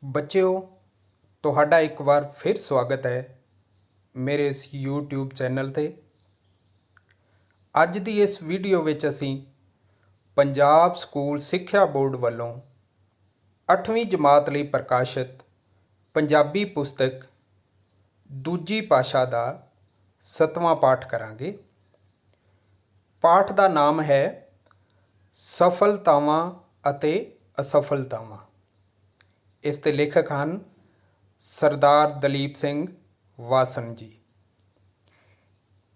ਬੱਚਿਓ, ਤੁਹਾਡਾ ਇੱਕ ਵਾਰ ਫਿਰ ਸਵਾਗਤ ਹੈ ਮੇਰੇ ਇਸ YouTube ਚੈਨਲ 'ਤੇ। ਅੱਜ ਦੀ ਇਸ ਵੀਡੀਓ ਵਿੱਚ ਅਸੀਂ ਪੰਜਾਬ ਸਕੂਲ ਸਿੱਖਿਆ ਬੋਰਡ ਵੱਲੋਂ 8ਵੀਂ ਜਮਾਤ ਲਈ ਪ੍ਰਕਾਸ਼ਿਤ ਪੰਜਾਬੀ ਪੁਸਤਕ ਦੂਜੀ ਭਾਸ਼ਾ ਦਾ 7ਵਾਂ ਪਾਠ ਕਰਾਂਗੇ। ਪਾਠ ਦਾ ਨਾਮ ਹੈ ਸਫਲਤਾਵਾਂ ਅਤੇ ਅਸਫਲਤਾਵਾਂ। ਇਸ ਦੇ ਲੇਖਕ ਹਨ ਸਰਦਾਰ ਦਲੀਪ ਸਿੰਘ ਵਾਸਨ ਜੀ।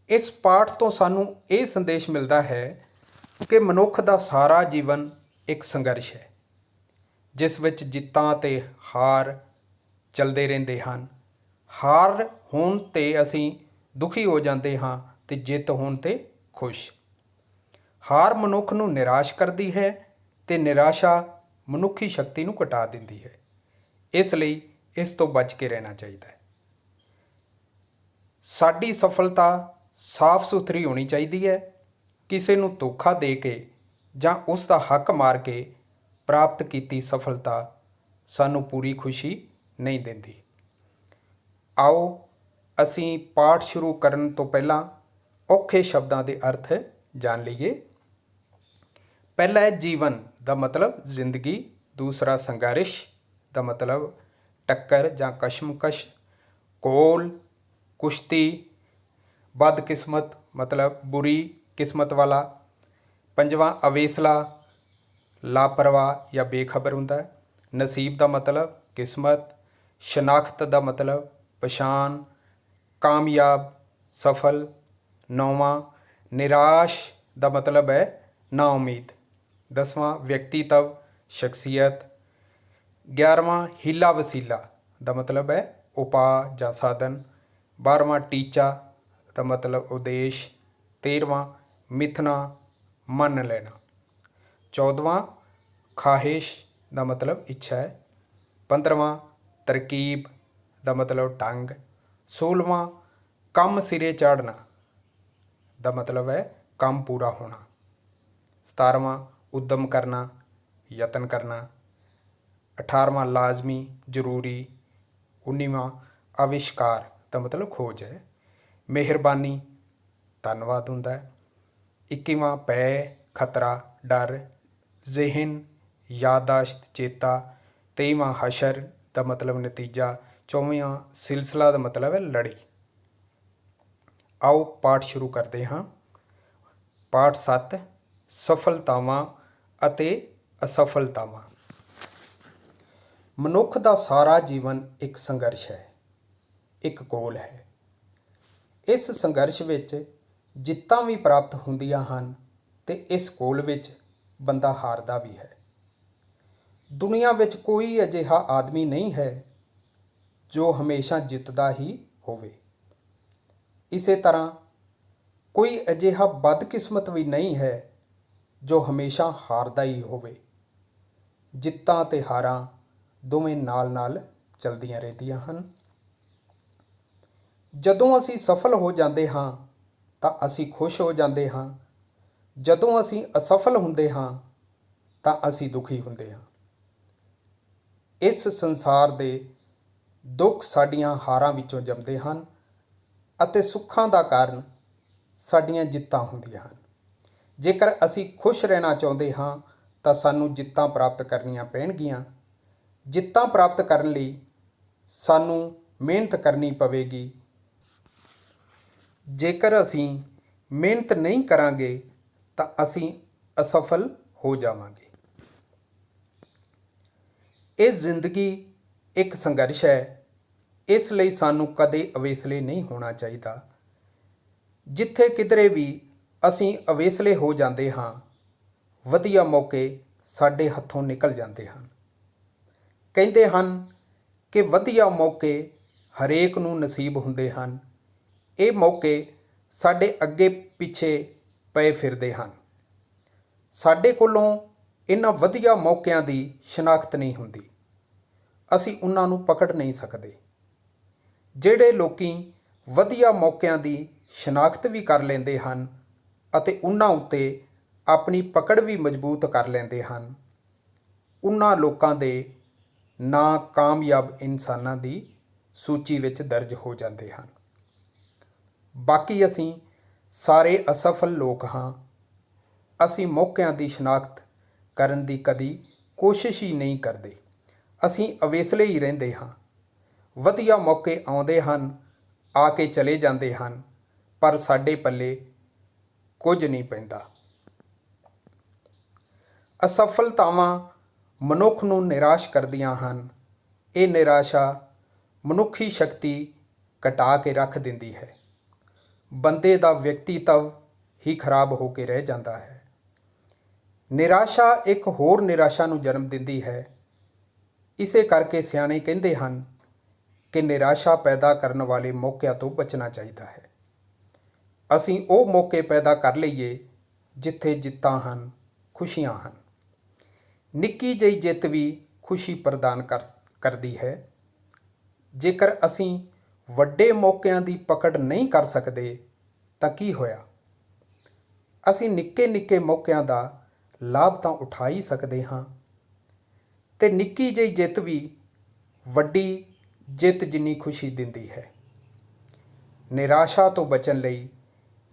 ਇਸ ਪਾਠ ਤੋਂ ਸਾਨੂੰ ਇਹ ਸੰਦੇਸ਼ ਮਿਲਦਾ ਹੈ ਕਿ ਮਨੁੱਖ ਦਾ ਸਾਰਾ ਜੀਵਨ ਇੱਕ ਸੰਘਰਸ਼ ਹੈ, ਜਿਸ ਵਿੱਚ ਜਿੱਤਾਂ ਅਤੇ ਹਾਰ ਚੱਲਦੇ ਰਹਿੰਦੇ ਹਨ। ਹਾਰ ਹੋਣ 'ਤੇ ਅਸੀਂ ਦੁਖੀ ਹੋ ਜਾਂਦੇ ਹਾਂ ਅਤੇ ਜਿੱਤ ਹੋਣ 'ਤੇ ਖੁਸ਼। ਹਾਰ ਮਨੁੱਖ ਨੂੰ ਨਿਰਾਸ਼ ਕਰਦੀ ਹੈ ਅਤੇ ਨਿਰਾਸ਼ਾ ਮਨੁੱਖੀ ਸ਼ਕਤੀ ਨੂੰ ਘਟਾ ਦਿੰਦੀ ਹੈ। ਇਸ ਲਈ ਇਸ ਤੋਂ ਬਚ ਕੇ ਰਹਿਣਾ ਚਾਹੀਦਾ ਹੈ। ਸਾਡੀ ਸਫਲਤਾ ਸਾਫ਼ ਸੁਥਰੀ ਹੋਣੀ ਚਾਹੀਦੀ ਹੈ। ਕਿਸੇ ਨੂੰ ਧੋਖਾ ਦੇ ਕੇ ਜਾਂ ਉਸ ਦਾ ਹੱਕ ਮਾਰ ਕੇ ਪ੍ਰਾਪਤ ਕੀਤੀ ਸਫਲਤਾ ਸਾਨੂੰ ਪੂਰੀ ਖੁਸ਼ੀ ਨਹੀਂ ਦਿੰਦੀ। ਆਓ ਅਸੀਂ ਪਾਠ ਸ਼ੁਰੂ ਕਰਨ ਤੋਂ ਪਹਿਲਾਂ ਔਖੇ ਸ਼ਬਦਾਂ ਦੇ ਅਰਥ ਜਾਣ ਲਈਏ। ਪਹਿਲਾ ਹੈ ਜੀਵਨ ਦਾ ਮਤਲਬ ਜ਼ਿੰਦਗੀ। ਦੂਸਰਾ ਸੰਘਰਸ਼ ਦਾ ਮਤਲਬ ਟੱਕਰ ਜਾਂ ਕਸ਼ਮਕਸ਼। ਕੋਲ ਕੁਸ਼ਤੀ। ਬਦਕਿਸਮਤ ਮਤਲਬ ਬੁਰੀ ਕਿਸਮਤ ਵਾਲਾ। ਪੰਜਵਾਂ ਅਵੇਸਲਾ ਲਾਪਰਵਾਹ ਜਾਂ ਬੇਖਬਰ ਹੁੰਦਾ ਹੈ। ਨਸੀਬ ਦਾ ਮਤਲਬ ਕਿਸਮਤ। ਸ਼ਨਾਖਤ ਦਾ ਮਤਲਬ ਪਛਾਣ। ਕਾਮਯਾਬ ਸਫਲ। ਨੌਵਾਂ ਨਿਰਾਸ਼ ਦਾ ਮਤਲਬ ਹੈ ਨਾਉਮੀਦ। 10ਵਾਂ ਵਿਅਕਤੀਤਵ ਸ਼ਖਸੀਅਤ। 11ਵਾਂ ਹੀਲਾ ਵਸੀਲਾ ਦਾ ਮਤਲਬ ਹੈ ਉਪਾਅ ਜਾਂ ਸਾਧਨ। 12ਵਾਂ ਟੀਚਾ ਦਾ ਮਤਲਬ ਉਦੇਸ਼। 13ਵਾਂ ਮਿਥਨਾ ਮੰਨ ਲੈਣਾ। 14ਵਾਂ ਖਾਹਿਸ਼ ਦਾ ਮਤਲਬ ਇੱਛਾ ਹੈ। 15ਵਾਂ ਤਰਕੀਬ ਦਾ ਮਤਲਬ ਢੰਗ। 16ਵਾਂ ਕੰਮ ਸਿਰੇ ਚਾੜਨਾ ਦਾ ਮਤਲਬ ਹੈ ਕੰਮ ਪੂਰਾ ਹੋਣਾ। 17ਵਾਂ ਉੱਦਮ ਕਰਨਾ ਯਤਨ ਕਰਨਾ। 18ਵਾਂ ਲਾਜ਼ਮੀ ਜ਼ਰੂਰੀ। 19ਵਾਂ ਆਵਿਸ਼ਕਾਰ ਦਾ ਮਤਲਬ ਖੋਜ ਹੈ। ਮਿਹਰਬਾਨੀ ਧੰਨਵਾਦ ਹੁੰਦਾ ਹੈ। 21ਵਾਂ ਭੈ ਖਤਰਾ ਡਰ। ਜ਼ਿਹਨ ਯਾਦਾਸ਼ਤ ਚੇਤਾ। 23ਵਾਂ ਹਸ਼ਰ ਦਾ ਮਤਲਬ ਨਤੀਜਾ। 24ਵਾਂ ਸਿਲਸਿਲਾ ਦਾ ਮਤਲਬ ਹੈ ਲੜੀ। ਆਓ ਪਾਠ ਸ਼ੁਰੂ ਕਰਦੇ ਹਾਂ। ਪਾਠ 7 ਸਫਲਤਾਵਾਂ ਅਤੇ ਅਸਫਲਤਾਵਾਂ। ਮਨੁੱਖ ਦਾ ਸਾਰਾ ਜੀਵਨ ਇੱਕ ਸੰਘਰਸ਼ ਹੈ, ਇੱਕ ਗੋਲ ਹੈ। ਇਸ ਸੰਘਰਸ਼ ਵਿੱਚ ਜਿੱਤਾਂ ਵੀ ਪ੍ਰਾਪਤ ਹੁੰਦੀਆਂ ਹਨ ਅਤੇ ਇਸ ਗੋਲ ਵਿੱਚ ਬੰਦਾ ਹਾਰਦਾ ਵੀ ਹੈ। ਦੁਨੀਆ ਵਿੱਚ ਕੋਈ ਅਜਿਹਾ ਆਦਮੀ ਨਹੀਂ ਹੈ ਜੋ ਹਮੇਸ਼ਾ ਜਿੱਤਦਾ ਹੀ ਹੋਵੇ। ਇਸੇ ਤਰ੍ਹਾਂ ਕੋਈ ਅਜਿਹਾ ਬਦਕਿਸਮਤ ਵੀ ਨਹੀਂ ਹੈ ਜੋ ਹਮੇਸ਼ਾ ਹਾਰਦਾ ਹੀ ਹੋਵੇ। ਜਿੱਤਾਂ ਅਤੇ ਹਾਰਾਂ ਦੋਵੇਂ ਨਾਲ-ਨਾਲ ਚੱਲਦੀਆਂ ਰਹਿੰਦੀਆਂ ਹਨ। ਜਦੋਂ ਅਸੀਂ ਸਫਲ ਹੋ ਜਾਂਦੇ ਹਾਂ ਤਾਂ ਅਸੀਂ ਖੁਸ਼ ਹੋ ਜਾਂਦੇ ਹਾਂ। ਜਦੋਂ ਅਸੀਂ ਅਸਫਲ ਹੁੰਦੇ ਹਾਂ ਤਾਂ ਅਸੀਂ ਦੁਖੀ ਹੁੰਦੇ ਹਾਂ। ਇਸ ਸੰਸਾਰ ਦੇ ਦੁੱਖ ਸਾਡੀਆਂ ਹਾਰਾਂ ਵਿੱਚੋਂ ਜੰਮਦੇ ਹਨ ਅਤੇ ਸੁੱਖਾਂ ਦਾ ਕਾਰਨ ਸਾਡੀਆਂ ਜਿੱਤਾਂ ਹੁੰਦੀਆਂ ਹਨ। ਜੇਕਰ ਅਸੀਂ ਖੁਸ਼ ਰਹਿਣਾ ਚਾਹੁੰਦੇ ਹਾਂ ਤਾਂ ਸਾਨੂੰ ਜਿੱਤਾਂ ਪ੍ਰਾਪਤ ਕਰਨੀਆਂ ਪੈਣਗੀਆਂ। ਜਿੱਤਾਂ ਪ੍ਰਾਪਤ ਕਰਨ ਲਈ ਸਾਨੂੰ ਮਿਹਨਤ ਕਰਨੀ ਪਵੇਗੀ। ਜੇਕਰ ਅਸੀਂ ਮਿਹਨਤ ਨਹੀਂ ਕਰਾਂਗੇ ਤਾਂ ਅਸੀਂ ਅਸਫਲ ਹੋ ਜਾਵਾਂਗੇ। ਇਹ ਜ਼ਿੰਦਗੀ ਇੱਕ ਸੰਘਰਸ਼ ਹੈ। ਇਸ ਲਈ ਸਾਨੂੰ ਕਦੇ ਅਵੇਸਲੇ ਨਹੀਂ ਹੋਣਾ ਚਾਹੀਦਾ। ਜਿੱਥੇ ਕਿਧਰੇ ਵੀ ਅਸੀਂ ਅਵੇਸਲੇ ਹੋ ਜਾਂਦੇ ਹਾਂ, ਵਧੀਆ ਮੌਕੇ ਸਾਡੇ ਹੱਥੋਂ ਨਿਕਲ ਜਾਂਦੇ ਹਨ। ਕਹਿੰਦੇ ਹਨ ਕਿ ਵਧੀਆ ਮੌਕੇ ਹਰੇਕ ਨੂੰ ਨਸੀਬ ਹੁੰਦੇ ਹਨ। ਇਹ ਮੌਕੇ ਸਾਡੇ ਅੱਗੇ ਪਿੱਛੇ ਪਏ ਫਿਰਦੇ ਹਨ। ਸਾਡੇ ਕੋਲੋਂ ਇਹਨਾਂ ਵਧੀਆ ਮੌਕਿਆਂ ਦੀ ਸ਼ਨਾਖਤ ਨਹੀਂ ਹੁੰਦੀ। ਅਸੀਂ ਉਹਨਾਂ ਨੂੰ ਪਕੜ ਨਹੀਂ ਸਕਦੇ। ਜਿਹੜੇ ਲੋਕੀ ਵਧੀਆ ਮੌਕਿਆਂ ਦੀ ਸ਼ਨਾਖਤ ਵੀ ਕਰ ਲੈਂਦੇ ਹਨ ਅਤੇ ਉਹਨਾਂ ਉੱਤੇ ਆਪਣੀ ਪਕੜ ਵੀ ਮਜ਼ਬੂਤ ਕਰ ਲੈਂਦੇ ਹਨ, ਉਹਨਾਂ ਲੋਕਾਂ ਦੇ ਨਾ ਕਾਮਯਾਬ ਇਨਸਾਨਾਂ ਦੀ ਸੂਚੀ ਵਿੱਚ ਦਰਜ ਹੋ ਜਾਂਦੇ ਹਨ। ਬਾਕੀ ਅਸੀਂ ਸਾਰੇ ਅਸਫਲ ਲੋਕ ਹਾਂ। ਅਸੀਂ ਮੌਕਿਆਂ ਦੀ ਸ਼ਨਾਖਤ ਕਰਨ ਦੀ ਕਦੀ ਕੋਸ਼ਿਸ਼ ਹੀ ਨਹੀਂ ਕਰਦੇ। ਅਸੀਂ ਅਵੇਸਲੇ ਹੀ ਰਹਿੰਦੇ ਹਾਂ। ਵਧੀਆ ਮੌਕੇ ਆਉਂਦੇ ਹਨ, ਆ ਕੇ ਚਲੇ ਜਾਂਦੇ ਹਨ, ਪਰ ਸਾਡੇ ਪੱਲੇ ਕੁਝ ਨਹੀਂ ਪੈਂਦਾ। ਅਸਫਲਤਾਵਾਂ ਮਨੁੱਖ ਨੂੰ ਨਿਰਾਸ਼ ਕਰਦੀਆਂ ਹਨ। ਇਹ ਨਿਰਾਸ਼ਾ ਮਨੁੱਖੀ ਸ਼ਕਤੀ ਘਟਾ ਕੇ ਰੱਖ ਦਿੰਦੀ ਹੈ। ਬੰਦੇ ਦਾ ਵਿਅਕਤੀਤਵ ਹੀ ਖਰਾਬ ਹੋ ਕੇ ਰਹਿ ਜਾਂਦਾ ਹੈ। ਨਿਰਾਸ਼ਾ ਇੱਕ ਹੋਰ ਨਿਰਾਸ਼ਾ ਨੂੰ ਜਨਮ ਦਿੰਦੀ ਹੈ। ਇਸੇ ਕਰਕੇ ਸਿਆਣੇ ਕਹਿੰਦੇ ਹਨ ਕਿ ਨਿਰਾਸ਼ਾ ਪੈਦਾ ਕਰਨ ਵਾਲੇ ਮੌਕਿਆਂ ਤੋਂ ਬਚਣਾ ਚਾਹੀਦਾ ਹੈ। ਅਸੀਂ ਉਹ ਮੌਕੇ ਪੈਦਾ ਕਰ ਲਈਏ ਜਿੱਥੇ ਜਿੱਤਾਂ ਹਨ, ਖੁਸ਼ੀਆਂ ਹਨ। ਨਿੱਕੀ ਜਿਹੀ ਜਿੱਤ ਵੀ ਖੁਸ਼ੀ ਪ੍ਰਦਾਨ ਕਰਦੀ ਹੈ। ਜੇਕਰ ਅਸੀਂ ਵੱਡੇ ਮੌਕਿਆਂ ਦੀ ਪਕੜ ਨਹੀਂ ਕਰ ਸਕਦੇ ਤਾਂ ਕੀ ਹੋਇਆ? ਅਸੀਂ ਨਿੱਕੇ ਨਿੱਕੇ ਮੌਕਿਆਂ ਦਾ ਲਾਭ ਤਾਂ ਉਠਾ ਹੀ ਸਕਦੇ ਹਾਂ, ਤੇ ਨਿੱਕੀ ਜਿਹੀ ਜਿੱਤ ਵੀ ਵੱਡੀ ਜਿੱਤ ਜਿੰਨੀ ਖੁਸ਼ੀ ਦਿੰਦੀ ਹੈ। ਨਿਰਾਸ਼ਾ ਤੋਂ ਬਚਣ ਲਈ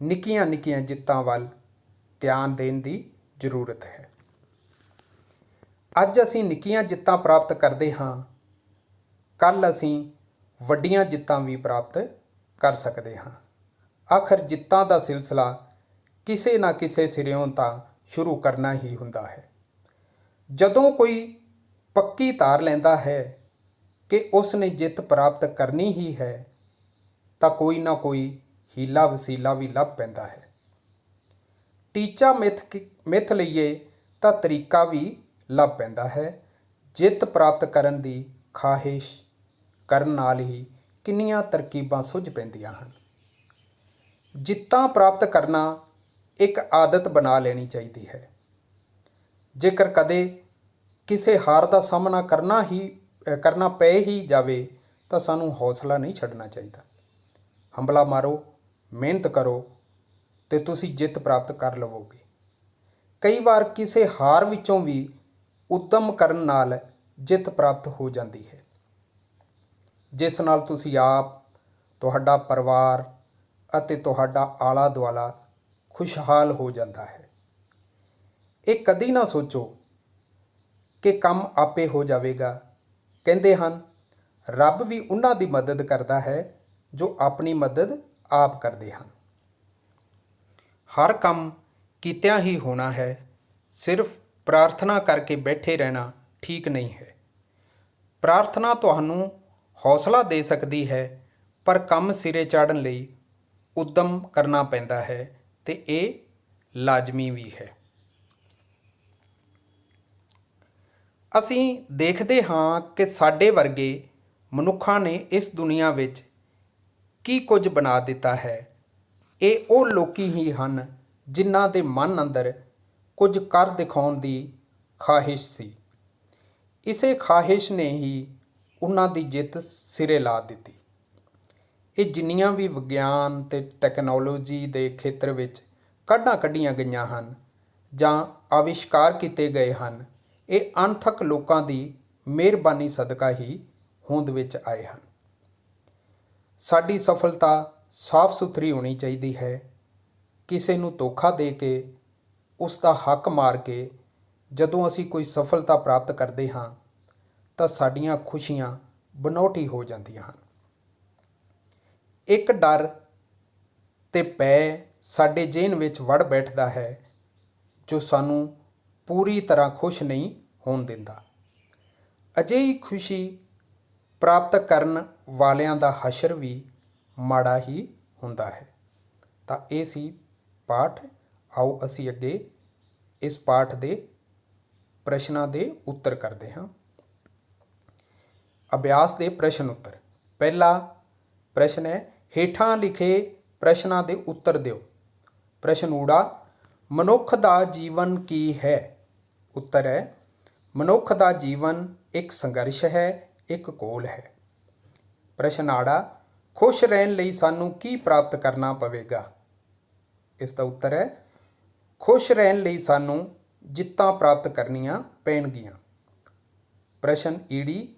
ਨਿੱਕੀਆਂ ਨਿੱਕੀਆਂ ਜਿੱਤਾਂ ਵੱਲ ਧਿਆਨ ਦੇਣ ਦੀ ਜ਼ਰੂਰਤ ਹੈ। ਅੱਜ ਅਸੀਂ ਨਿੱਕੀਆਂ ਜਿੱਤਾਂ ਪ੍ਰਾਪਤ ਕਰਦੇ ਹਾਂ, ਕੱਲ੍ਹ ਅਸੀਂ ਵੱਡੀਆਂ ਜਿੱਤਾਂ ਵੀ ਪ੍ਰਾਪਤ ਕਰ ਸਕਦੇ ਹਾਂ। ਆਖਰ ਜਿੱਤਾਂ ਦਾ ਸਿਲਸਿਲਾ ਕਿਸੇ ਨਾ ਕਿਸੇ ਸਿਰਿਓਂ ਤਾਂ ਸ਼ੁਰੂ ਕਰਨਾ ਹੀ ਹੁੰਦਾ ਹੈ। ਜਦੋਂ ਕੋਈ ਪੱਕੀ ਧਾਰ ਲੈਂਦਾ ਹੈ ਕਿ ਉਸ ਨੇ ਜਿੱਤ ਪ੍ਰਾਪਤ ਕਰਨੀ ਹੀ ਹੈ, ਤਾਂ ਕੋਈ ਨਾ ਕੋਈ ਹੀਲਾ ਵਸੀਲਾ ਵੀ ਲੱਭ ਪੈਂਦਾ ਹੈ। ਟੀਚਾ ਮਿੱਥ ਲਈਏ ਤਾਂ ਤਰੀਕਾ ਵੀ ਲੱਭ ਪੈਂਦਾ ਹੈ। ਜਿੱਤ ਪ੍ਰਾਪਤ ਕਰਨ ਦੀ ਖਾਹਿਸ਼ ਕਰਨ ਨਾਲ ਹੀ ਕਿੰਨੀਆਂ ਤਰਕੀਬਾਂ ਸੁੱਝ ਪੈਂਦੀਆਂ ਹਨ। ਜਿੱਤਾਂ ਪ੍ਰਾਪਤ ਕਰਨਾ ਇੱਕ ਆਦਤ ਬਣਾ ਲੈਣੀ ਚਾਹੀਦੀ ਹੈ। ਜੇਕਰ ਕਦੇ ਕਿਸੇ ਹਾਰ ਦਾ ਸਾਹਮਣਾ ਕਰਨਾ ਪਏ ਹੀ ਜਾਵੇ ਤਾਂ ਸਾਨੂੰ ਹੌਸਲਾ ਨਹੀਂ ਛੱਡਣਾ ਚਾਹੀਦਾ। ਹੰਭਲਾ ਮਾਰੋ, ਮਿਹਨਤ ਕਰੋ ਤੇ ਤੁਸੀਂ ਜਿੱਤ ਪ੍ਰਾਪਤ ਕਰ ਲਵੋਗੇ। ਕਈ ਵਾਰ ਕਿਸੇ ਹਾਰ ਵਿੱਚੋਂ ਵੀ ਉੱਦਮ ਕਰਨ ਨਾਲ ਜਿੱਤ ਪ੍ਰਾਪਤ ਹੋ ਜਾਂਦੀ ਹੈ, ਜਿਸ ਨਾਲ ਤੁਸੀਂ ਆਪ, ਤੁਹਾਡਾ ਪਰਿਵਾਰ ਅਤੇ ਤੁਹਾਡਾ ਆਲਾ ਦੁਆਲਾ ਖੁਸ਼ਹਾਲ ਹੋ ਜਾਂਦਾ ਹੈ। ਇਹ ਕਦੀ ਨਾ ਸੋਚੋ ਕਿ ਕੰਮ ਆਪੇ ਹੋ ਜਾਵੇਗਾ। ਕਹਿੰਦੇ ਹਨ, ਰੱਬ ਵੀ ਉਹਨਾਂ ਦੀ ਮਦਦ ਕਰਦਾ ਹੈ ਜੋ ਆਪਣੀ ਮਦਦ ਆਪ ਕਰਦੇ ਹਨ। ਹਰ ਕੰਮ ਕੀਤਿਆਂ ਹੀ ਹੋਣਾ ਹੈ। ਸਿਰਫ ਪ੍ਰਾਰਥਨਾ ਕਰਕੇ ਬੈਠੇ ਰਹਿਣਾ ਠੀਕ ਨਹੀਂ ਹੈ। ਪ੍ਰਾਰਥਨਾ ਤੁਹਾਨੂੰ ਹੌਸਲਾ ਦੇ ਸਕਦੀ ਹੈ, ਪਰ ਕੰਮ ਸਿਰੇ ਚਾੜ੍ਹਨ ਲਈ ਉੱਦਮ ਕਰਨਾ ਪੈਂਦਾ ਹੈ ਤੇ ਇਹ ਲਾਜ਼ਮੀ ਵੀ ਹੈ। ਅਸੀਂ ਦੇਖਦੇ ਹਾਂ ਕਿ ਸਾਡੇ ਵਰਗੇ ਮਨੁੱਖਾਂ ਨੇ ਇਸ ਦੁਨੀਆ ਵਿੱਚ ਕੀ ਕੁਝ ਬਣਾ ਦਿੱਤਾ ਹੈ। ਇਹ ਉਹ ਲੋਕੀ ਹੀ ਹਨ ਜਿਨ੍ਹਾਂ ਦੇ ਮਨ ਅੰਦਰ ਕੁਝ ਕਰ ਦਿਖਾਉਣ ਦੀ ਖਾਹਿਸ਼ ਸੀ। ਇਸੇ ਖਾਹਿਸ਼ ਨੇ ਹੀ ਉਹਨਾਂ ਦੀ ਜਿੱਤ ਸਿਰੇ ਲਾ ਦਿੱਤੀ। ਇਹ ਜਿੰਨੀਆਂ ਵੀ ਵਿਗਿਆਨ ਤੇ ਟੈਕਨੋਲੋਜੀ ਦੇ ਖੇਤਰ ਵਿੱਚ ਕਾਢਾਂ ਕੱਢੀਆਂ ਗਈਆਂ ਹਨ ਜਾਂ ਆਵਿਸ਼ਕਾਰ ਕੀਤੇ ਗਏ ਹਨ, ਇਹ ਅਣਥੱਕ ਲੋਕਾਂ ਦੀ ਮਿਹਰਬਾਨੀ ਸਦਕਾ ਹੀ ਹੋਂਦ ਵਿੱਚ ਆਏ ਹਨ। ਸਾਡੀ ਸਫਲਤਾ ਸਾਫ਼ ਸੁਥਰੀ ਹੋਣੀ ਚਾਹੀਦੀ ਹੈ। ਕਿਸੇ ਨੂੰ ਧੋਖਾ ਦੇ ਕੇ ਉਸ ਦਾ ਹੱਕ ਮਾਰ ਕੇ ਜਦੋਂ ਅਸੀਂ ਕੋਈ ਸਫਲਤਾ ਪ੍ਰਾਪਤ ਕਰਦੇ ਹਾਂ ਤਾਂ ਸਾਡੀਆਂ ਖੁਸ਼ੀਆਂ ਬਨੌਟੀ ਹੋ ਜਾਂਦੀਆਂ ਹਨ। ਇੱਕ ਡਰ ਤੇ ਭੈ ਸਾਡੇ ਜ਼ਿਹਨ ਵਿੱਚ ਵੜ ਬੈਠਦਾ ਹੈ ਜੋ ਸਾਨੂੰ ਪੂਰੀ ਤਰ੍ਹਾਂ ਖੁਸ਼ ਨਹੀਂ ਹੋਣ ਦਿੰਦਾ। ਅਜਿਹੀ ਖੁਸ਼ੀ ਪ੍ਰਾਪਤ ਕਰਨ ਵਾਲਿਆਂ ਦਾ ਹਸ਼ਰ ਵੀ ਮਾੜਾ ਹੀ ਹੁੰਦਾ ਹੈ। ਤਾਂ ਇਹ ਸੀ ਪਾਠ। ਆਓ ਅਸੀਂ ਅੱਗੇ ਇਸ ਪਾਠ ਦੇ ਪ੍ਰਸ਼ਨਾਂ ਦੇ ਉੱਤਰ ਕਰਦੇ ਹਾਂ। ਅਭਿਆਸ ਦੇ ਪ੍ਰਸ਼ਨ ਉੱਤਰ। ਪਹਿਲਾ ਪ੍ਰਸ਼ਨ ਹੈ, ਹੇਠਾਂ ਲਿਖੇ ਪ੍ਰਸ਼ਨਾਂ ਦੇ ਉੱਤਰ ਦਿਓ। ਪ੍ਰਸ਼ਨ ਊੜਾ, ਮਨੁੱਖ ਦਾ ਜੀਵਨ ਕੀ ਹੈ? ਉੱਤਰ ਹੈ, ਮਨੁੱਖ ਦਾ ਜੀਵਨ ਇੱਕ ਸੰਘਰਸ਼ ਹੈ, ਇੱਕ ਘੋਲ ਹੈ। ਪ੍ਰਸ਼ਨ ਆੜਾ, ਖੁਸ਼ ਰਹਿਣ ਲਈ ਸਾਨੂੰ ਕੀ ਪ੍ਰਾਪਤ ਕਰਨਾ ਪਵੇਗਾ? ਇਸ ਦਾ ਉੱਤਰ ਹੈ, ਖੁਸ਼ ਰਹਿਣ ਲਈ ਸਾਨੂੰ ਜਿੱਤਾਂ ਪ੍ਰਾਪਤ ਕਰਨੀਆਂ ਪੈਣਗੀਆਂ। ਪ੍ਰਸ਼ਨ ਈਡੀ,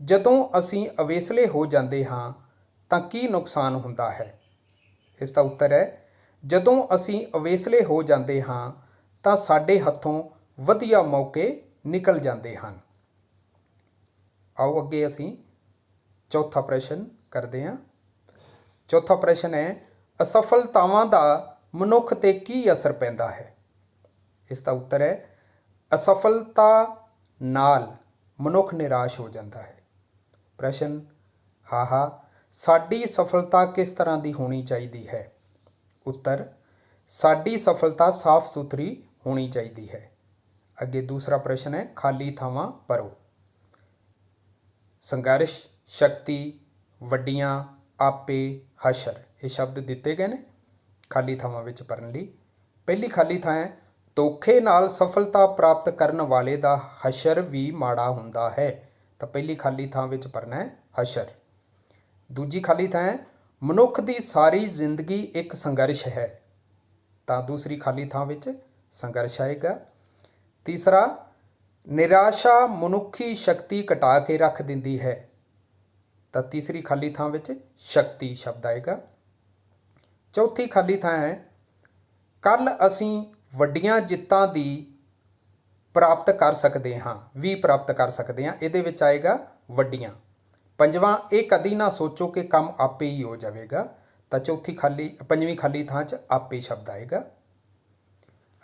ਜਦੋਂ ਅਸੀਂ ਅਵੇਸਲੇ ਹੋ ਜਾਂਦੇ ਹਾਂ ਤਾਂ ਕੀ ਨੁਕਸਾਨ ਹੁੰਦਾ ਹੈ? ਇਸ ਦਾ ਉੱਤਰ ਹੈ, ਜਦੋਂ ਅਸੀਂ ਅਵੇਸਲੇ ਹੋ ਜਾਂਦੇ ਹਾਂ ਤਾਂ ਸਾਡੇ ਹੱਥੋਂ ਵਧੀਆ ਮੌਕੇ ਨਿਕਲ ਜਾਂਦੇ ਹਨ। ਆਓ ਅੱਗੇ ਅਸੀਂ ਚੌਥਾ ਪ੍ਰਸ਼ਨ ਕਰਦੇ ਹਾਂ। ਚੌਥਾ ਪ੍ਰਸ਼ਨ ਹੈ, ਅਸਫਲਤਾਵਾਂ ਦਾ ਮਨੁੱਖ 'ਤੇ ਕੀ ਅਸਰ ਪੈਂਦਾ ਹੈ? ਇਸ ਦਾ ਉੱਤਰ ਹੈ, ਅਸਫਲਤਾ ਨਾਲ ਮਨੁੱਖ ਨਿਰਾਸ਼ ਹੋ ਜਾਂਦਾ ਹੈ। ਪ੍ਰਸ਼ਨ ਹਾਹਾ, ਸਾਡੀ ਸਫਲਤਾ ਕਿਸ ਤਰ੍ਹਾਂ ਦੀ ਹੋਣੀ ਚਾਹੀਦੀ ਹੈ? ਉੱਤਰ, ਸਾਡੀ ਸਫਲਤਾ ਸਾਫ਼ ਸੁਥਰੀ ਹੋਣੀ ਚਾਹੀਦੀ ਹੈ। ਅੱਗੇ ਦੂਸਰਾ ਪ੍ਰਸ਼ਨ ਹੈ, ਖਾਲੀ ਥਾਵਾਂ ਭਰੋ। ਸੰਘਰਸ਼, ਸ਼ਕਤੀ, ਵੱਡੀਆਂ, ਆਪੇ, ਹਸ਼ਰ, ਇਹ ਸ਼ਬਦ ਦਿੱਤੇ ਗਏ ਨੇ ਖਾਲੀ ਥਾਵਾਂ ਵਿੱਚ ਭਰਨ ਲਈ। ਪਹਿਲੀ ਖਾਲੀ ਥਾਂ ਹੈ, ਧੋਖੇ ਨਾਲ ਸਫਲਤਾ ਪ੍ਰਾਪਤ ਕਰਨ ਵਾਲੇ ਦਾ ਹਸ਼ਰ ਵੀ ਮਾੜਾ ਹੁੰਦਾ ਹੈ। ਤਾਂ ਪਹਿਲੀ ਖਾਲੀ ਥਾਂ ਵਿੱਚ ਭਰਨਾ ਹੈ ਹਸ਼ਰ। ਦੂਜੀ ਖਾਲੀ ਥਾਂ ਹੈ, ਮਨੁੱਖ ਦੀ ਸਾਰੀ ਜ਼ਿੰਦਗੀ ਇੱਕ ਸੰਘਰਸ਼ ਹੈ। ਤਾਂ ਦੂਸਰੀ ਖਾਲੀ ਥਾਂ ਵਿੱਚ ਸੰਘਰਸ਼ ਆਏਗਾ। ਤੀਸਰਾ, ਨਿਰਾਸ਼ਾ ਮਨੁੱਖੀ ਸ਼ਕਤੀ ਘਟਾ ਕੇ ਰੱਖ ਦਿੰਦੀ ਹੈ। ਤਾਂ ਤੀਸਰੀ ਖਾਲੀ ਥਾਂ ਵਿੱਚ ਸ਼ਕਤੀ ਸ਼ਬਦ ਆਏਗਾ। ਚੌਥੀ ਖਾਲੀ ਥਾਂ ਹੈ, ਕੱਲ੍ਹ ਅਸੀਂ ਵੱਡੀਆਂ ਜਿੱਤਾਂ ਦੀ ਪ੍ਰਾਪਤ ਕਰ ਸਕਦੇ ਹਾਂ, ਵੀ ਪ੍ਰਾਪਤ ਕਰ ਸਕਦੇ ਹਾਂ। ਇਹਦੇ ਵਿੱਚ ਆਏਗਾ ਵੱਡੀਆਂ। ਪੰਜਵਾਂ, ਇਹ ਕਦੀ ਨਾ ਸੋਚੋ ਕਿ ਕੰਮ ਆਪੇ ਹੀ ਹੋ ਜਾਵੇਗਾ। ਤਾਂ ਪੰਜਵੀਂ ਖਾਲੀ ਥਾਂ 'ਚ ਆਪੇ ਸ਼ਬਦ ਆਏਗਾ।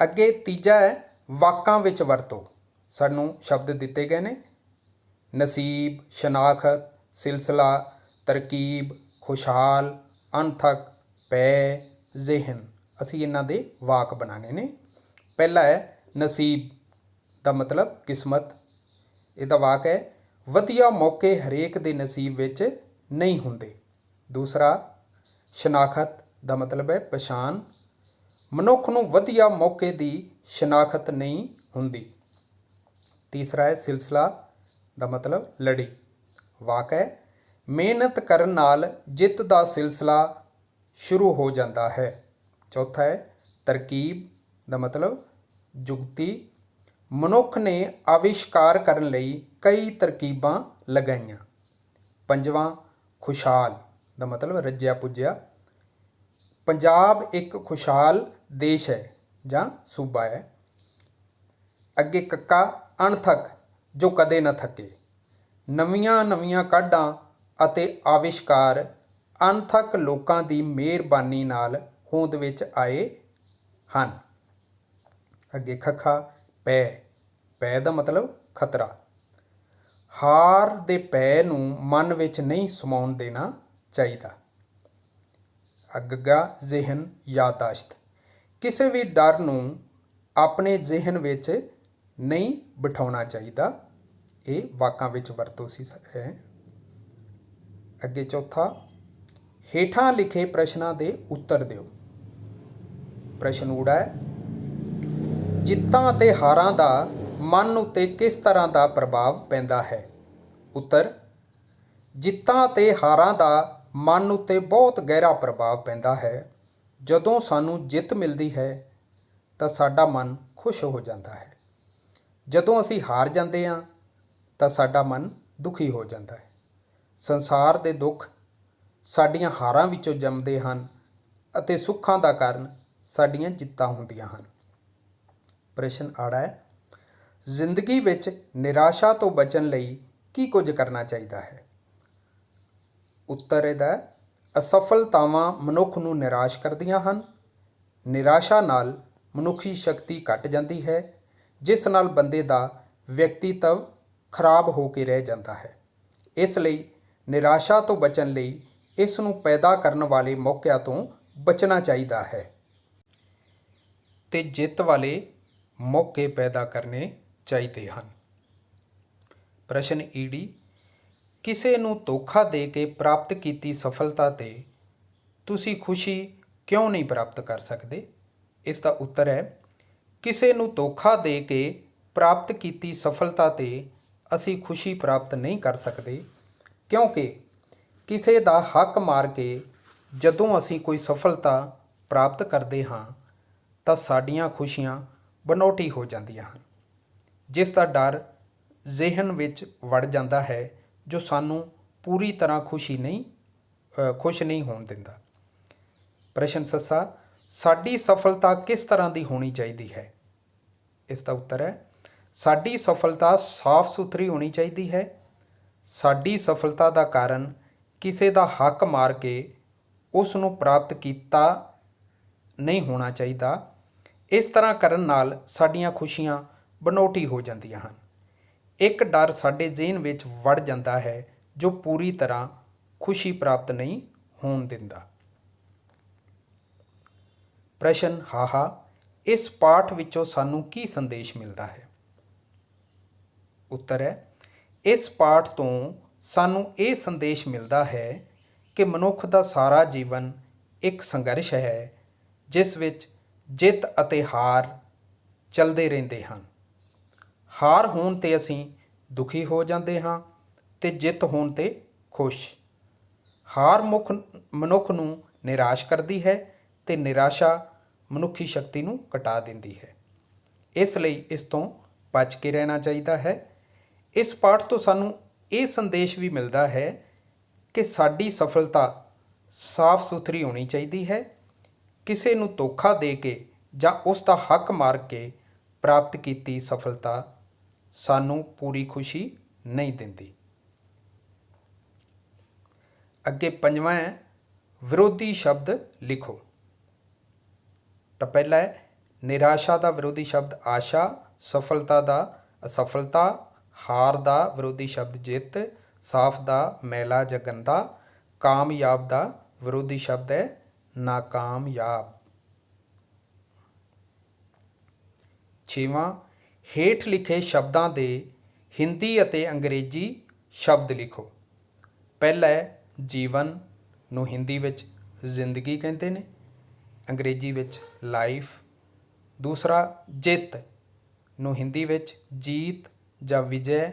ਅੱਗੇ ਤੀਜਾ ਹੈ, ਵਾਕਾਂ ਵਿੱਚ ਵਰਤੋ। ਸਾਨੂੰ ਸ਼ਬਦ ਦਿੱਤੇ ਗਏ ਨੇ, ਨਸੀਬ, ਸ਼ਨਾਖਤ, ਸਿਲਸਿਲਾ, ਤਰਕੀਬ, ਖੁਸ਼ਹਾਲ, ਅਣਥਕ, ਪੈ, ਜ਼ਿਹਨ। ਅਸੀਂ ਇਹਨਾਂ ਦੇ ਵਾਕ ਬਣਾਉਣੇ ਨੇ। ਪਹਿਲਾ ਹੈ ਨਸੀਬ, ਦਾ ਮਤਲਬ ਕਿਸਮਤ। ਇਹਦਾ ਵਾਕ ਹੈ, ਵਧੀਆ ਮੌਕੇ ਹਰੇਕ ਦੇ ਨਸੀਬ ਵਿੱਚ ਨਹੀਂ ਹੁੰਦੇ। ਦੂਸਰਾ, ਸ਼ਨਾਖਤ ਦਾ ਮਤਲਬ ਹੈ ਪਛਾਣ। ਮਨੁੱਖ ਨੂੰ ਵਧੀਆ ਮੌਕੇ ਦੀ ਸ਼ਨਾਖਤ ਨਹੀਂ ਹੁੰਦੀ। ਤੀਸਰਾ ਹੈ ਸਿਲਸਿਲਾ, ਦਾ ਮਤਲਬ ਲੜੀ। ਵਾਕ ਹੈ, ਮਿਹਨਤ ਕਰਨ ਨਾਲ ਜਿੱਤ ਦਾ ਸਿਲਸਿਲਾ ਸ਼ੁਰੂ ਹੋ ਜਾਂਦਾ ਹੈ। ਚੌਥਾ ਹੈ ਤਰਕੀਬ, ਦਾ ਮਤਲਬ ਜੁਗਤੀ। ਮਨੁੱਖ ਨੇ ਆਵਿਸ਼ਕਾਰ ਕਰਨ ਲਈ ਕਈ ਤਰਕੀਬਾਂ ਲਗਾਈਆਂ। ਪੰਜਵਾਂ, ਖੁਸ਼ਹਾਲ, ਦਾ ਮਤਲਬ ਰੱਜਿਆ ਪੁੱਜਿਆ। ਪੰਜਾਬ ਇੱਕ ਖੁਸ਼ਹਾਲ ਦੇਸ਼ ਹੈ ਜਾਂ ਸੂਬਾ ਹੈ। ਅੱਗੇ ਕੱਕਾ, ਅਣਥਕ, ਜੋ ਕਦੇ ਨਾ ਥੱਕੇ। ਨਵੀਆਂ ਨਵੀਆਂ ਕਾਢਾਂ ਅਤੇ ਆਵਿਸ਼ਕਾਰ ਅਣਥਕ ਲੋਕਾਂ ਦੀ ਮਿਹਰਬਾਨੀ ਨਾਲ ਹੋਂਦ ਵਿੱਚ ਆਏ ਹਨ। ਅੱਗੇ ਖੱਖਾ, ਪੈ, ਪੈ ਦਾ ਮਤਲਬ ਖਤਰਾ। ਹਾਰ ਦੇ ਭੈ ਨੂੰ ਮਨ ਵਿੱਚ ਨਹੀਂ ਸਮਾਉਣ ਦੇਣਾ ਚਾਹੀਦਾ। ਅੱਗਾ ਜ਼ਿਹਨ, ਯਾਦਾਸ਼ਤ। ਕਿਸੇ ਵੀ ਡਰ ਨੂੰ ਆਪਣੇ ਜ਼ਿਹਨ ਵਿੱਚ ਨਹੀਂ ਬਿਠਾਉਣਾ ਚਾਹੀਦਾ। ਇਹ ਵਾਕਾਂ ਵਿੱਚ ਵਰਤੋਂ ਸੀ ਹੈ। ਅੱਗੇ ਚੌਥਾ, ਹੇਠਾਂ ਲਿਖੇ ਪ੍ਰਸ਼ਨਾਂ ਦੇ ਉੱਤਰ ਦਿਓ। ਪ੍ਰਸ਼ਨ ਊੜਾ ਹੈ, ਜਿੱਤਾਂ ਅਤੇ ਹਾਰਾਂ ਦਾ ਮਨ ਉੱਤੇ ਕਿਸ ਤਰ੍ਹਾਂ ਦਾ ਪ੍ਰਭਾਵ ਪੈਂਦਾ ਹੈ? ਉੱਤਰ, ਜਿੱਤਾਂ ਅਤੇ ਹਾਰਾਂ ਦਾ ਮਨ ਉੱਤੇ ਬਹੁਤ ਗਹਿਰਾ ਪ੍ਰਭਾਵ ਪੈਂਦਾ ਹੈ। ਜਦੋਂ ਸਾਨੂੰ ਜਿੱਤ ਮਿਲਦੀ ਹੈ ਤਾਂ ਸਾਡਾ ਮਨ ਖੁਸ਼ ਹੋ ਜਾਂਦਾ ਹੈ। ਜਦੋਂ ਅਸੀਂ ਹਾਰ ਜਾਂਦੇ ਹਾਂ ਤਾਂ ਸਾਡਾ ਮਨ ਦੁਖੀ ਹੋ ਜਾਂਦਾ ਹੈ। ਸੰਸਾਰ ਦੇ ਦੁੱਖ ਸਾਡੀਆਂ ਹਾਰਾਂ ਵਿੱਚੋਂ ਜੰਮਦੇ ਹਨ ਅਤੇ ਸੁੱਖਾਂ ਦਾ ਕਾਰਨ ਸਾਡੀਆਂ ਜਿੱਤਾਂ ਹੁੰਦੀਆਂ ਹਨ। ਪ੍ਰਸ਼ਨ ਆੜਾ ਹੈ, ਜ਼ਿੰਦਗੀ ਵਿੱਚ ਨਿਰਾਸ਼ਾ ਤੋਂ ਬਚਣ ਲਈ ਕੀ ਕੁਝ ਕਰਨਾ ਚਾਹੀਦਾ ਹੈ? ਉੱਤਰ ਇਹਦਾ, ਅਸਫਲਤਾਵਾਂ ਮਨੁੱਖ ਨੂੰ ਨਿਰਾਸ਼ ਕਰਦੀਆਂ ਹਨ। ਨਿਰਾਸ਼ਾ ਨਾਲ ਮਨੁੱਖੀ ਸ਼ਕਤੀ ਘਟ ਜਾਂਦੀ ਹੈ, ਜਿਸ ਨਾਲ ਬੰਦੇ ਦਾ ਵਿਅਕਤੀਤਵ ਖਰਾਬ ਹੋ ਕੇ ਰਹਿ ਜਾਂਦਾ ਹੈ। ਇਸ ਲਈ ਨਿਰਾਸ਼ਾ ਤੋਂ ਬਚਣ ਲਈ ਇਸ ਨੂੰ ਪੈਦਾ ਕਰਨ ਵਾਲੇ ਮੌਕਿਆਂ ਤੋਂ ਬਚਣਾ ਚਾਹੀਦਾ ਹੈ ਤੇ ਜਿੱਤ ਵਾਲੇ ਮੌਕੇ ਪੈਦਾ ਕਰਨੇ ਚਾਹੀਦੇ ਹਨ। ਪ੍ਰਸ਼ਨ ਈਡੀ, ਕਿਸੇ ਨੂੰ ਧੋਖਾ ਦੇ ਕੇ ਪ੍ਰਾਪਤ ਕੀਤੀ ਸਫਲਤਾ 'ਤੇ ਤੁਸੀਂ ਖੁਸ਼ੀ ਕਿਉਂ ਨਹੀਂ ਪ੍ਰਾਪਤ ਕਰ ਸਕਦੇ? ਇਸ ਦਾ ਉੱਤਰ ਹੈ, ਕਿਸੇ ਨੂੰ ਧੋਖਾ ਦੇ ਕੇ ਪ੍ਰਾਪਤ ਕੀਤੀ ਸਫਲਤਾ 'ਤੇ ਅਸੀਂ ਖੁਸ਼ੀ ਪ੍ਰਾਪਤ ਨਹੀਂ ਕਰ ਸਕਦੇ, ਕਿਉਂਕਿ ਕਿਸੇ ਦਾ ਹੱਕ ਮਾਰ ਕੇ ਜਦੋਂ ਅਸੀਂ ਕੋਈ ਸਫਲਤਾ ਪ੍ਰਾਪਤ ਕਰਦੇ ਹਾਂ ਤਾਂ ਸਾਡੀਆਂ ਖੁਸ਼ੀਆਂ ਬਨੌਟੀ ਹੋ ਜਾਂਦੀਆਂ ਹਨ, ਜਿਸ ਦਾ ਡਰ ਜ਼ਿਹਨ ਵਿੱਚ ਵੜ ਜਾਂਦਾ ਹੈ ਜੋ ਸਾਨੂੰ ਪੂਰੀ ਤਰ੍ਹਾਂ ਖੁਸ਼ ਨਹੀਂ ਹੋਣ ਦਿੰਦਾ। ਪ੍ਰਸ਼ਨ ਸੱਸਾ, ਸਾਡੀ ਸਫਲਤਾ ਕਿਸ ਤਰ੍ਹਾਂ ਦੀ ਹੋਣੀ ਚਾਹੀਦੀ ਹੈ? ਇਸ ਦਾ ਉੱਤਰ ਹੈ, ਸਾਡੀ ਸਫਲਤਾ ਸਾਫ਼ ਸੁਥਰੀ ਹੋਣੀ ਚਾਹੀਦੀ ਹੈ। ਸਾਡੀ ਸਫਲਤਾ ਦਾ ਕਾਰਨ ਕਿਸੇ ਦਾ ਹੱਕ ਮਾਰ ਕੇ ਉਸ ਨੂੰ ਪ੍ਰਾਪਤ ਕੀਤਾ ਨਹੀਂ ਹੋਣਾ ਚਾਹੀਦਾ। ਇਸ ਤਰ੍ਹਾਂ ਕਰਨ ਨਾਲ ਸਾਡੀਆਂ ਖੁਸ਼ੀਆਂ ਬਨੌਟੀ ਹੋ ਜਾਂਦੀਆਂ ਹਨ। ਇੱਕ ਡਰ ਸਾਡੇ ਜ਼ਿਹਨ ਵਿੱਚ ਵੜ ਜਾਂਦਾ ਹੈ ਜੋ ਪੂਰੀ ਤਰ੍ਹਾਂ ਖੁਸ਼ੀ ਪ੍ਰਾਪਤ ਨਹੀਂ ਹੋਣ ਦਿੰਦਾ। ਪ੍ਰਸ਼ਨ ਹਾਹਾ, ਇਸ ਪਾਠ ਵਿੱਚੋਂ ਸਾਨੂੰ ਕੀ ਸੰਦੇਸ਼ ਮਿਲਦਾ ਹੈ? ਉੱਤਰ ਹੈ, ਇਸ ਪਾਠ ਤੋਂ ਸਾਨੂੰ ਇਹ ਸੰਦੇਸ਼ ਮਿਲਦਾ ਹੈ ਕਿ ਮਨੁੱਖ ਦਾ ਸਾਰਾ ਜੀਵਨ ਇੱਕ ਸੰਘਰਸ਼ ਹੈ ਜਿਸ ਵਿੱਚ ਜਿੱਤ ਅਤੇ ਹਾਰ ਚੱਲਦੇ ਰਹਿੰਦੇ ਹਨ। ਹਾਰ ਹੋਣ 'ਤੇ ਅਸੀਂ ਦੁਖੀ ਹੋ ਜਾਂਦੇ ਹਾਂ ਅਤੇ ਜਿੱਤ ਹੋਣ 'ਤੇ ਖੁਸ਼। ਹਾਰ ਮਨੁੱਖ ਨੂੰ ਨਿਰਾਸ਼ ਕਰਦੀ ਹੈ ਅਤੇ ਨਿਰਾਸ਼ਾ ਮਨੁੱਖੀ ਸ਼ਕਤੀ ਨੂੰ ਘਟਾ ਦਿੰਦੀ ਹੈ। ਇਸ ਲਈ ਇਸ ਤੋਂ ਬਚ ਕੇ ਰਹਿਣਾ ਚਾਹੀਦਾ ਹੈ। ਇਸ ਪਾਠ ਤੋਂ ਸਾਨੂੰ ਇਹ ਸੰਦੇਸ਼ ਵੀ ਮਿਲਦਾ ਹੈ ਕਿ ਸਾਡੀ ਸਫਲਤਾ ਸਾਫ਼ ਸੁਥਰੀ ਹੋਣੀ ਚਾਹੀਦੀ ਹੈ। ਕਿਸੇ ਨੂੰ ਧੋਖਾ ਦੇ ਕੇ ਜਾਂ ਉਸ ਦਾ ਹੱਕ ਮਾਰ ਕੇ ਪ੍ਰਾਪਤ ਕੀਤੀ ਸਫਲਤਾ ਸਾਨੂੰ ਪੂਰੀ ਖੁਸ਼ੀ ਨਹੀਂ ਦਿੰਦੀ। ਅੱਗੇ ਪੰਜਵਾਂ ਹੈ, ਵਿਰੋਧੀ ਸ਼ਬਦ ਲਿਖੋ। ਤਾਂ ਪਹਿਲਾ ਹੈ, ਨਿਰਾਸ਼ਾ ਦਾ ਵਿਰੋਧੀ ਸ਼ਬਦ ਆਸ਼ਾ, ਸਫਲਤਾ ਦਾ ਅਸਫਲਤਾ, ਹਾਰ ਦਾ ਵਿਰੋਧੀ ਸ਼ਬਦ ਜਿੱਤ, ਸਾਫ਼ ਦਾ ਮੈਲਾ ਜਾਂ ਗੰਦਾ, ਕਾਮਯਾਬ ਦਾ ਵਿਰੋਧੀ ਸ਼ਬਦ ਹੈ ਨਾਕਾਮਯਾਬ। ਛੇਵਾਂ, ਹੇਠ ਲਿਖੇ ਸ਼ਬਦਾਂ ਦੇ ਹਿੰਦੀ ਅਤੇ ਅੰਗਰੇਜ਼ੀ ਸ਼ਬਦ ਲਿਖੋ। ਪਹਿਲਾ ਹੈ, ਜੀਵਨ ਨੂੰ ਹਿੰਦੀ ਵਿੱਚ ਜ਼ਿੰਦਗੀ ਕਹਿੰਦੇ ਨੇ, ਅੰਗਰੇਜ਼ੀ ਵਿੱਚ ਲਾਈਫ। ਦੂਸਰਾ, ਜਿੱਤ ਨੂੰ ਹਿੰਦੀ ਵਿੱਚ ਜੀਤ ਜਾਂ ਵਿਜੈ,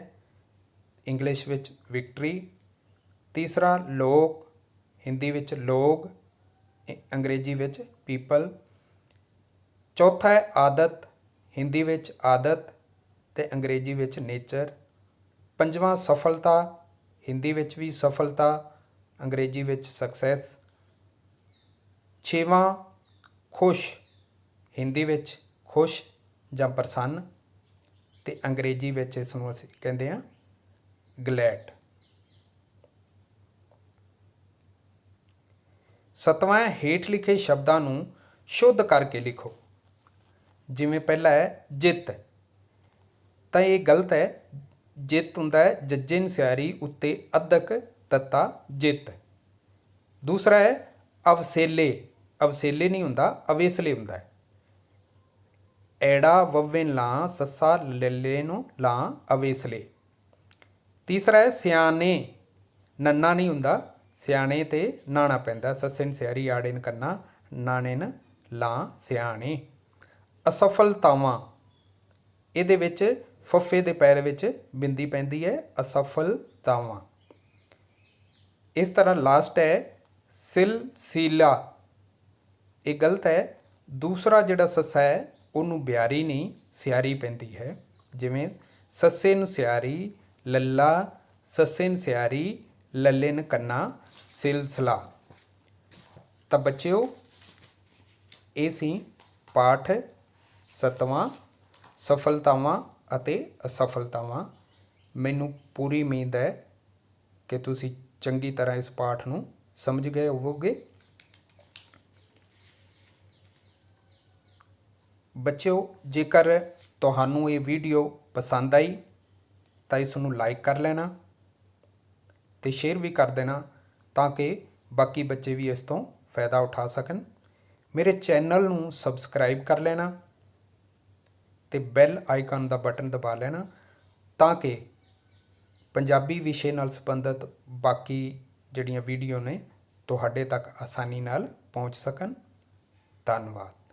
ਇੰਗਲਿਸ਼ ਵਿੱਚ ਵਿਕਟਰੀ। ਤੀਸਰਾ, ਲੋਕ ਹਿੰਦੀ ਵਿੱਚ ਲੋਗ, ਅੰਗਰੇਜ਼ੀ ਵਿੱਚ ਪੀਪਲ। ਚੌਥਾ ਹੈ, ਆਦਤ ਹਿੰਦੀ ਵਿੱਚ ਆਦਤ ਅਤੇ ਅੰਗਰੇਜ਼ੀ ਵਿੱਚ ਨੇਚਰ। ਪੰਜਵਾਂ, ਸਫਲਤਾ ਹਿੰਦੀ ਵਿੱਚ ਵੀ ਸਫਲਤਾ, ਅੰਗਰੇਜ਼ੀ ਵਿੱਚ ਸਕਸੈਸ। ਛੇਵਾਂ, ਖੁਸ਼ ਹਿੰਦੀ ਵਿੱਚ ਖੁਸ਼ ਜਾਂ ਪ੍ਰਸੰਨ ਅਤੇ ਅੰਗਰੇਜ਼ੀ ਵਿੱਚ ਇਸ ਨੂੰ ਅਸੀਂ ਕਹਿੰਦੇ ਹਾਂ ਗਲੈਡ। ਸੱਤਵਾਂ, ਹੇਠ ਲਿਖੇ ਸ਼ਬਦਾਂ ਨੂੰ ਸ਼ੁੱਧ ਕਰਕੇ ਲਿਖੋ। ਜਿਵੇਂ ਪਹਿਲਾ ਹੈ, ਜਿੱਤ, ਤਾਂ ਇਹ ਗਲਤ ਹੈ। ਜਿੱਤ ਹੁੰਦਾ ਹੈ ਜੱਜੇ ਨਸਿਆਰੀ ਉੱਤੇ ਅੱਧਕ ਤੱਤਾ ਜਿੱਤ। ਦੂਸਰਾ ਹੈ, ਅਵਸੇਲੇ, ਅਵਸੇਲੇ ਨਹੀਂ ਹੁੰਦਾ, ਅਵੇਸਲੇ ਹੁੰਦਾ ਹੈ। ਐੜਾ ਵੱਵੇ ਲਾਂ ਸੱਸਾ ਲੱਲੇ ਨੂੰ ਲਾਂ ਅਵੇਸਲੇ। ਤੀਸਰਾ ਹੈ, ਸਿਆਣੇ, ਨੰਨਾ ਨਹੀਂ ਹੁੰਦਾ, ਸਿਆਣੇ 'ਤੇ ਨਾਣਾ ਪੈਂਦਾ, ਸੱਸੇ ਨਸਿਆਰੀ ਆੜੇ ਨ ਕੰਨਾ ਨਾਣੇ ਨ ਲਾਂ ਸਿਆਣੇ। ਅਸਫਲਤਾਵਾਂ, ਇਹਦੇ ਵਿੱਚ ਫੱਫੇ ਦੇ ਪੈਰ ਵਿੱਚ ਬਿੰਦੀ ਪੈਂਦੀ ਹੈ, ਅਸਫਲਤਾਵਾਂ। ਇਸ ਤਰ੍ਹਾਂ ਲਾਸਟ ਹੈ, ਸਿਲਸਿਲਾ, ਇਹ ਗਲਤ ਹੈ। ਦੂਸਰਾ ਜਿਹੜਾ ਸੱਸਾ ਹੈ ਉਹਨੂੰ ਬਿਆਰੀ ਨਹੀਂ ਸਿਆਰੀ ਪੈਂਦੀ ਹੈ। ਜਿਵੇਂ ਸੱਸੇ ਨੂੰ ਸਿਆਰੀ ਲੱਲਾ, ਸੱਸੇ ਨੂੰ ਸਿਆਰੀ ਲੱਲੇ ਨ ਕੰਨਾ ਸਿਲਸਿਲਾ। ਤਾਂ ਬੱਚਿਓ, ਇਹ ਸੀ ਪਾਠ ਸੱਤਵਾਂ, ਸਫਲਤਾਵਾਂ ਅਤੇ ਅਸਫਲਤਾਵਾਂ। ਮੈਨੂੰ ਪੂਰੀ ਉਮੀਦ ਹੈ ਕਿ ਤੁਸੀਂ ਚੰਗੀ ਤਰ੍ਹਾਂ ਇਸ ਪਾਠ ਨੂੰ ਸਮਝ ਗਏ ਹੋਵੋਗੇ। ਬੱਚਿਓ, ਜੇਕਰ ਤੁਹਾਨੂੰ ਇਹ ਵੀਡੀਓ ਪਸੰਦ ਆਈ ਤਾਂ ਇਸ ਨੂੰ ਲਾਈਕ ਕਰ ਲੈਣਾ ਅਤੇ ਸ਼ੇਅਰ ਵੀ ਕਰ ਦੇਣਾ ਤਾਂ ਕਿ ਬਾਕੀ ਬੱਚੇ ਵੀ ਇਸ ਤੋਂ ਫਾਇਦਾ ਉਠਾ ਸਕਣ। ਮੇਰੇ ਚੈਨਲ ਨੂੰ ਸਬਸਕ੍ਰਾਈਬ ਕਰ ਲੈਣਾ ਅਤੇ ਬੈਲ ਆਈਕਨ ਦਾ ਬਟਨ ਦਬਾ ਲੈਣਾ ਤਾਂ ਕਿ ਪੰਜਾਬੀ ਵਿਸ਼ੇ ਨਾਲ ਸੰਬੰਧਿਤ ਬਾਕੀ ਜਿਹੜੀਆਂ ਵੀਡੀਓ ਨੇ ਤੁਹਾਡੇ ਤੱਕ ਆਸਾਨੀ ਨਾਲ ਪਹੁੰਚ ਸਕਣ। ਧੰਨਵਾਦ।